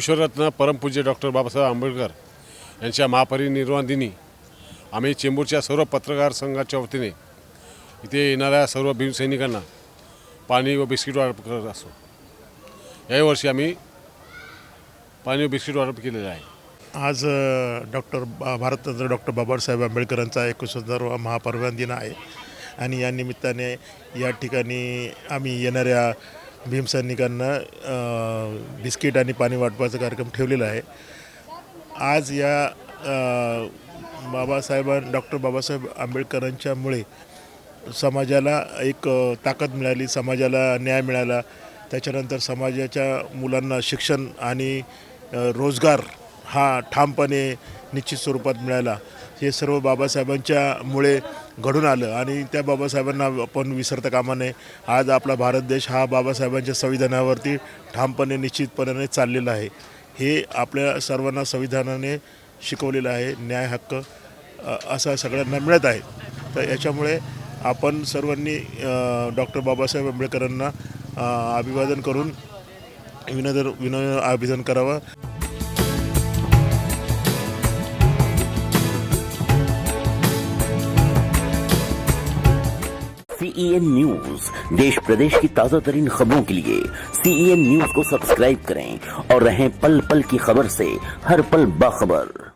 ईश्वररत्न परमपूज्य डॉक्टर बाबासाहेब आंबेडकर यांच्या महापरिनिर्वाण दिनी आम्ही चेंबूरच्या सर्व पत्रकार संघाच्या वतीने इथे येणाऱ्या सर्व भीमसैनिकांना पाणी व बिस्किट वाटप करत असतो। याही वर्षी आम्ही पाणी व बिस्किट वाटप केलेलं आहे। आज भारतरत्न डॉक्टर बाबासाहेब आंबेडकरांचा 21वा महापरिनिर्वाण दिन आहे आणि या निमित्ताने या ठिकाणी आम्ही येणाऱ्या भीमसैनिकांना बिस्किट आणि पाणी वाटपाचा कार्यक्रम ठेवलेला आहे। आज या डॉक्टर बाबासाहेब आंबेडकरांच्यामुळे समाजाला एक ताकद मिळाली, समाजाला न्याय मिळाला, त्याच्यानंतर समाजाच्या मुलांना शिक्षण आणि रोजगार हा ठामपणे निश्चित स्वरूपात मिळाला। हे सर्व बाबासाहेबांच्यामुळे घडून आलं आणि त्या बाबासाहेबांना आपण विसरता कामा नये। आज आपला भारत देश हा बाबासाहेबांच्या संविधानावरती ठामपणे निश्चितपणे चाललेला आहे। हे आपल्या सर्वांना संविधानाने शिकवलेलं आहे। न्याय हक्क असा सगळ्यांना मिळत आहे। तर याच्यामुळे आपण सर्वांनी डॉक्टर बाबासाहेब आंबेडकरांना अभिवादन करून अभिवादन करावं। CEN न्यूज देश प्रदेश की ताजा तरीन खबरों के लिए CEN न्यूज को सब्सक्राइब करें और रहें पल पल की खबर से हर पल बाखबर।